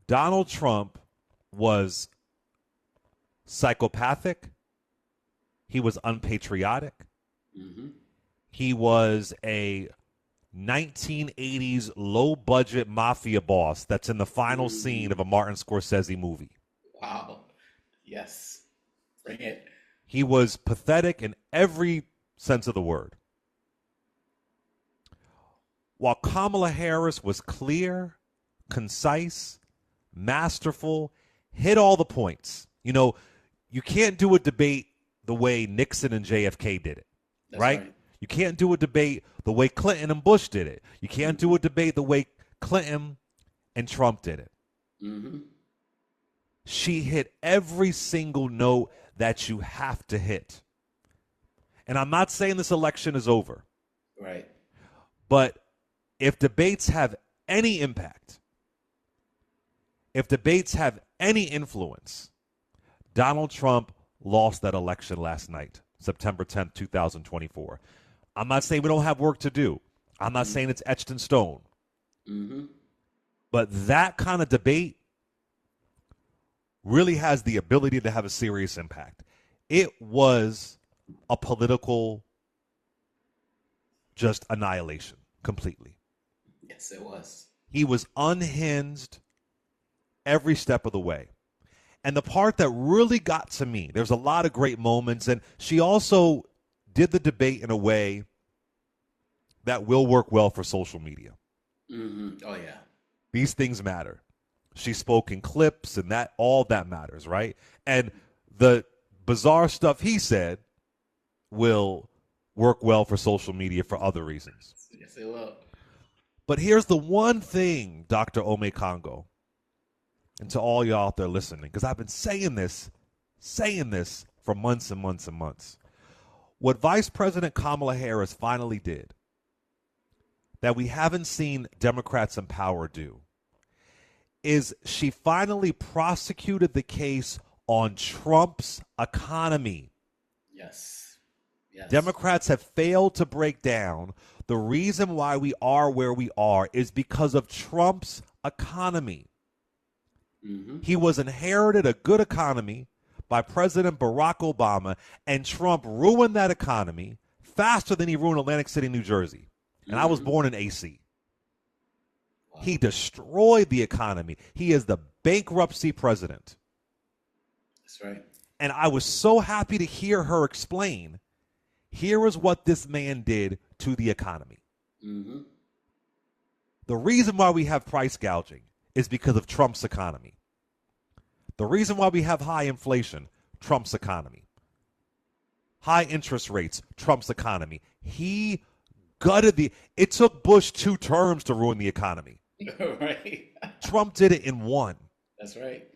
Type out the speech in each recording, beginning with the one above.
Donald Trump was psychopathic. He was unpatriotic. Mm-hmm. He was a 1980s low-budget mafia boss that's in the final scene of a Martin Scorsese movie. Wow. Yes. Bring it. He was pathetic in every sense of the word. While Kamala Harris was clear, concise, masterful, hit all the points. You know, you can't do a debate the way Nixon and JFK did it, right? You can't do a debate the way Clinton and Bush did it. You can't do a debate the way Clinton and Trump did it. Mm-hmm. She hit every single note that you have to hit. And I'm not saying this election is over. Right. But if debates have any impact, if debates have any influence, Donald Trump lost that election last night, September 10th, 2024. I'm not saying we don't have work to do. I'm not saying it's etched in stone. Mm-hmm. But that kind of debate really has the ability to have a serious impact. It was a political just annihilation completely. Yes, it was. He was unhinged every step of the way. And the part that really got to me, there's a lot of great moments, and she also did the debate in a way that will work well for social media. Mm-hmm. Oh, yeah. These things matter. She spoke in clips, and that all that matters, right? And the bizarre stuff he said will work well for social media for other reasons. Yes, it will. But here's the one thing, Dr. Omekongo, and to all y'all out there listening, because I've been saying this for months and months and months. What Vice President Kamala Harris finally did that we haven't seen Democrats in power do is she finally prosecuted the case on Trump's economy. Yes. Yes. Democrats have failed to break down the reason why we are where we are is because of Trump's economy. Mm-hmm. He was inherited a good economy by President Barack Obama, and Trump ruined that economy faster than he ruined Atlantic City, New Jersey. And I was born in AC. Wow. He destroyed the economy. He is the bankruptcy president. That's right. And I was so happy to hear her explain, here is what this man did to the economy. Mm-hmm. The reason why we have price gouging is because of Trump's economy. The reason why we have high inflation, Trump's economy. High interest rates, Trump's economy. He gutted it took Bush 2 terms to ruin the economy. Right. Trump did it in 1. That's right.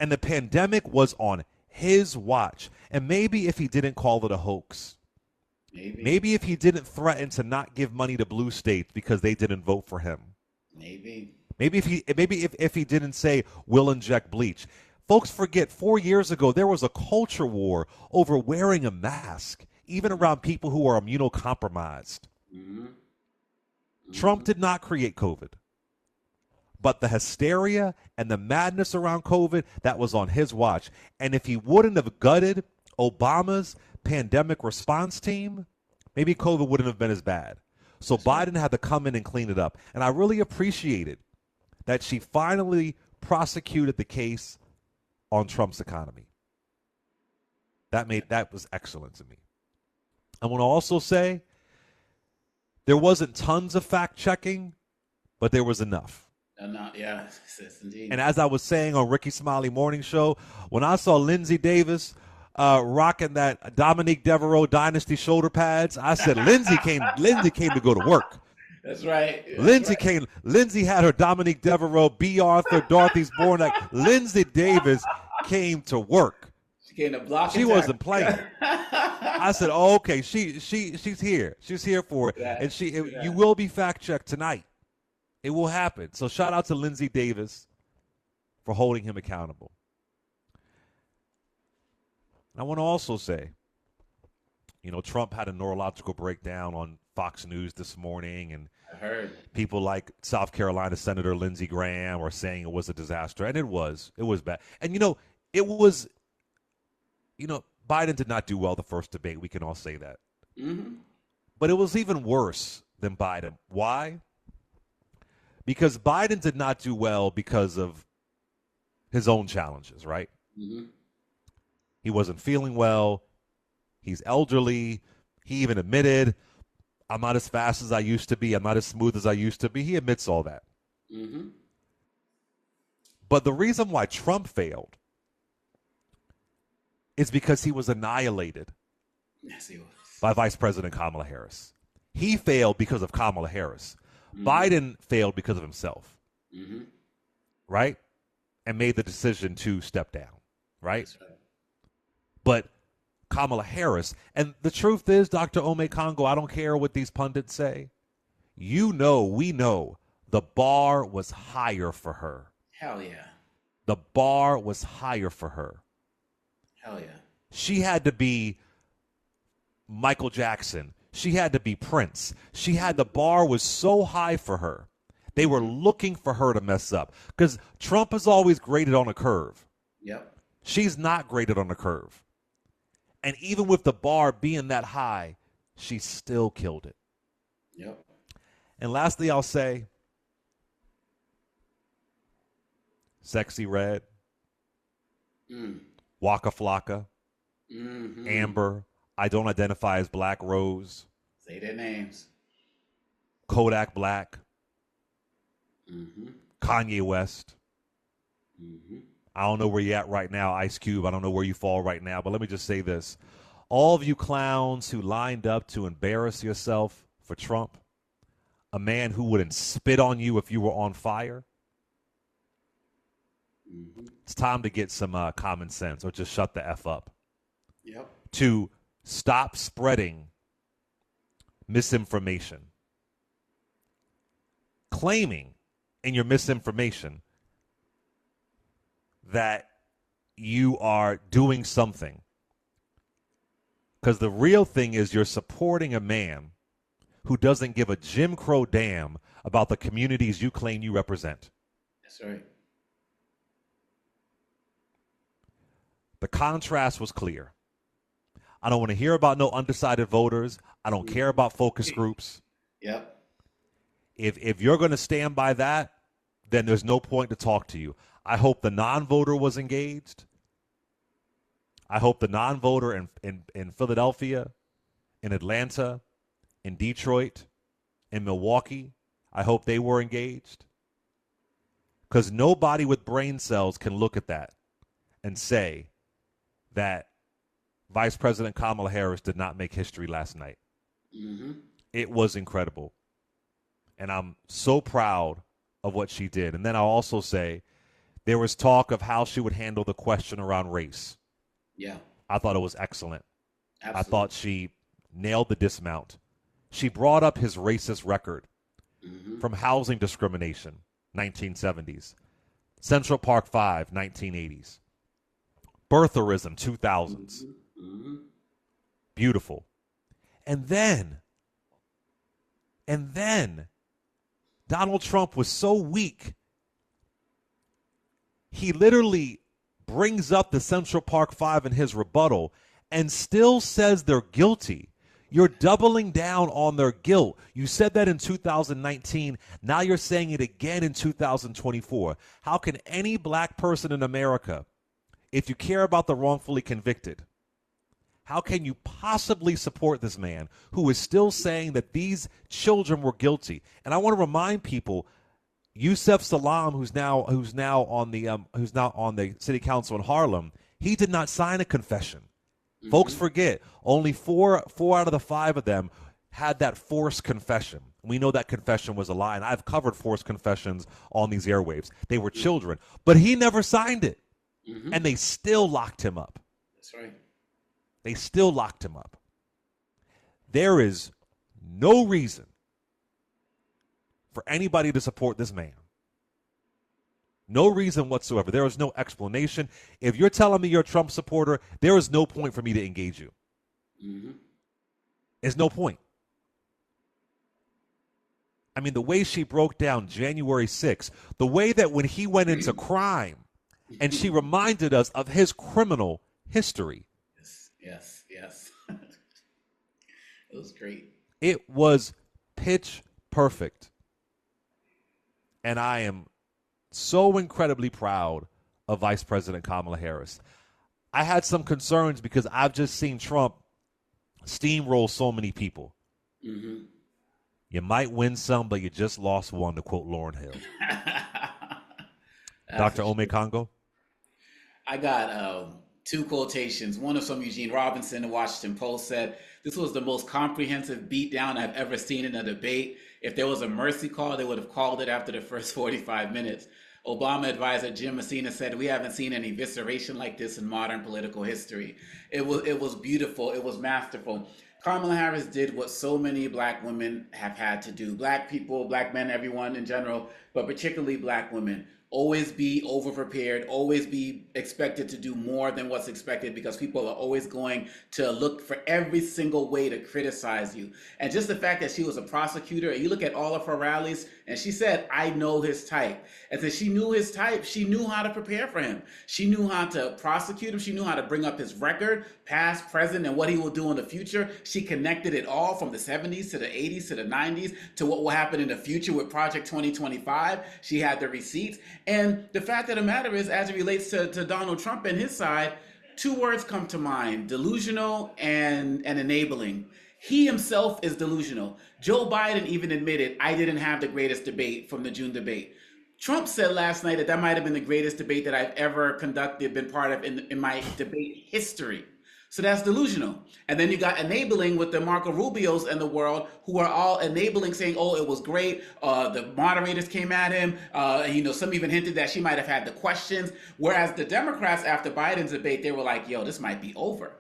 And the pandemic was on his watch. And maybe if he didn't call it a hoax, maybe if he didn't threaten to not give money to blue states because they didn't vote for him, maybe if he didn't say we'll inject bleach. Folks forget 4 years ago there was a culture war over wearing a mask, even around people who are immunocompromised. Mm-hmm. Mm-hmm. Trump did not create COVID. But the hysteria and the madness around COVID, that was on his watch. And if he wouldn't have gutted Obama's pandemic response team, maybe COVID wouldn't have been as bad. So Biden had to come in and clean it up. And I really appreciated that she finally prosecuted the case on Trump's economy. That was excellent to me. I want to also say there wasn't tons of fact checking, but there was enough. Yeah, yes, indeed. And as I was saying on Ricky Smiley Morning Show, when I saw Lindsey Davis rocking that Dominique Devereaux Dynasty shoulder pads, I said Lindsey came to go to work. That's right. Lindsey had her Dominique Devereaux, B. Arthur, Dorothy's Born. Lindsey Davis came to work. She came to block. She wasn't playing. I said, "Oh, okay, she's here. She's here for it, and you will be fact checked tonight. It will happen." So shout out to Lindsey Davis for holding him accountable. And I want to also say, Trump had a neurological breakdown on Fox News this morning, and I heard. people like South Carolina Senator Lindsey Graham are saying it was a disaster, and it was. It was bad. And, it was, Biden did not do well the first debate. We can all say that. Mm-hmm. But it was even worse than Biden. Why? Because Biden did not do well because of his own challenges, right? Mm-hmm. He wasn't feeling well. He's elderly. He even admitted, I'm not as fast as I used to be. I'm not as smooth as I used to be. He admits all that. Mm-hmm. But the reason why Trump failed is because he was annihilated Yes, he was. by Vice President Kamala Harris. He failed because of Kamala Harris. Mm-hmm. Biden failed because of himself, Mm-hmm. right? And made the decision to step down, right? That's right. But Kamala Harris, and the truth is, Dr. Omekongo, I don't care what these pundits say. We know the bar was higher for her. Hell yeah. The bar was higher for her. Hell yeah. She had to be Michael Jackson. She had to be Prince. The bar was so high for her. They were looking for her to mess up. Because Trump is always graded on a curve. Yep. She's not graded on a curve. And even with the bar being that high, she still killed it. Yep. And lastly, I'll say, Sexy Red, Waka Flocka, Mm-hmm. Amber, I Don't Identify as Black Rose, Say their names. Kodak Black, Mm-hmm. Kanye West. Mm-hmm. I don't know where you're at right now, Ice Cube. I don't know where you fall right now, but let me just say this. All of you clowns who lined up to embarrass yourself for Trump, a man who wouldn't spit on you if you were on fire, Mm-hmm. it's time to get some common sense or just shut the F up. Yep. To stop spreading misinformation, claiming in your misinformation that you are doing something. Because the real thing is you're supporting a man who doesn't give a Jim Crow damn about the communities you claim you represent. That's right. The contrast was clear. I don't want to hear about no undecided voters. I don't care about focus groups. Yep. If you're going to stand by that, then there's no point to talk to you. I hope the non-voter was engaged. I hope the non-voter in Philadelphia, in Atlanta, in Detroit, in Milwaukee, I hope they were engaged. Because nobody with brain cells can look at that and say that Vice President Kamala Harris did not make history last night. Mm-hmm. It was incredible. And I'm so proud of what she did. And then I'll also say there was talk of how she would handle the question around race. Yeah. I thought it was excellent. Absolutely. I thought she nailed the dismount. She brought up his racist record from housing discrimination, 1970s. Central Park 5, 1980s. Birtherism, 2000s. Mm-hmm. Beautiful. And then Donald Trump was so weak, he literally brings up the Central Park 5 in his rebuttal and still says they're guilty. You're doubling down on their guilt. You said that in 2019. Now you're saying it again in 2024. How can any black person in America, if you care about the wrongfully convicted, how can you possibly support this man who is still saying that these children were guilty? And I want to remind people, Yusef Salaam, who's now on the city council in Harlem, he did not sign a confession. Mm-hmm. Folks forget only four out of the 5 of them had that forced confession. We know that confession was a lie, and I've covered forced confessions on these airwaves. They were children, but he never signed it, and they still locked him up. That's right. They still locked him up. There is no reason for anybody to support this man. No reason whatsoever. There is no explanation. If you're telling me you're a Trump supporter, there is no point for me to engage you. Mm-hmm. is no point. I mean, the way she broke down January 6th, the way that when he went into crime and she reminded us of his criminal history. Yes. It was great. It was pitch perfect. And I am so incredibly proud of Vice President Kamala Harris. I had some concerns because I've just seen Trump steamroll so many people. Mm-hmm. You might win some, but you just lost one, to quote Lauryn Hill. Dr. Omekongo? I got two quotations. One is from Eugene Robinson, the Washington Post, said, "This was the most comprehensive beatdown I've ever seen in a debate. If there was a mercy call, they would have called it after the first 45 minutes. Obama advisor Jim Messina said, "We haven't seen any evisceration like this in modern political history." It was beautiful. It was masterful. Kamala Harris did what so many black women have had to do. Black people, black men, everyone in general, but particularly black women. Always be over-prepared, always be expected to do more than what's expected, because people are always going to look for every single way to criticize you. And just the fact that she was a prosecutor, you look at all of her rallies, and she said, "I know his type." And so she knew his type. She knew how to prepare for him. She knew how to prosecute him. She knew how to bring up his record, past, present, and what he will do in the future. She connected it all from the 70s to the 80s to the 90s to what will happen in the future with Project 2025. She had the receipts. And the fact of the matter is, as it relates to Donald Trump and his side, two words come to mind: delusional and enabling. He himself is delusional. Joe Biden even admitted, "I didn't have the greatest debate from the June debate." Trump said last night that might have been the greatest debate that I've ever conducted, been part of in my debate history. So that's delusional. And then you got enabling with the Marco Rubios and the world, who are all enabling, saying, "Oh, it was great. The moderators came at him. Some even hinted that she might have had the questions." Whereas the Democrats, after Biden's debate, they were like, "Yo, this might be over."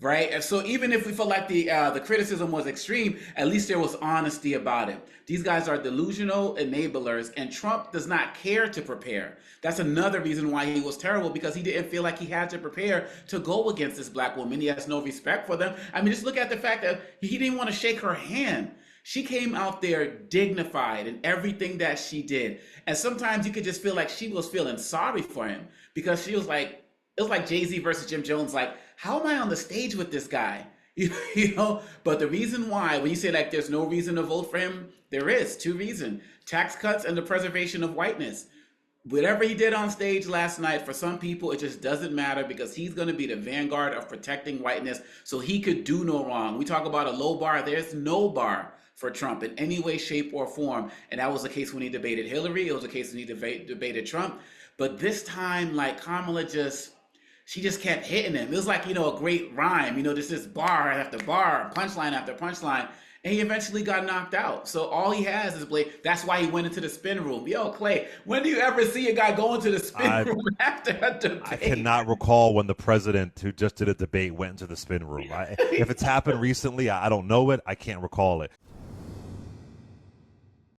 Right? And so even if we felt like the criticism was extreme, at least there was honesty about it. These guys are delusional enablers, and Trump does not care to prepare. That's another reason why he was terrible, because he didn't feel like he had to prepare to go against this black woman. He has no respect for them. I mean, just look at the fact that he didn't want to shake her hand. She came out there dignified in everything that she did. And sometimes you could just feel like she was feeling sorry for him, because she was like, it was like Jay-Z versus Jim Jones. Like, how am I on the stage with this guy? But the reason why, when you say like there's no reason to vote for him, there is two reasons: tax cuts and the preservation of whiteness. Whatever he did on stage last night, for some people, it just doesn't matter, because he's going to be the vanguard of protecting whiteness, so he could do no wrong. We talk about a low bar. There's no bar for Trump in any way, shape, or form. And that was the case when he debated Hillary. It was the case when he debated Trump. But this time, like, Kamala she just kept hitting him. It was like, a great rhyme. This bar after bar, punchline after punchline. And he eventually got knocked out. So all he has is blade. That's why he went into the spin room. Yo, Clay, when do you ever see a guy go into the spin room after a debate? I cannot recall when the president who just did a debate went into the spin room. If it's happened recently, I don't know it. I can't recall it.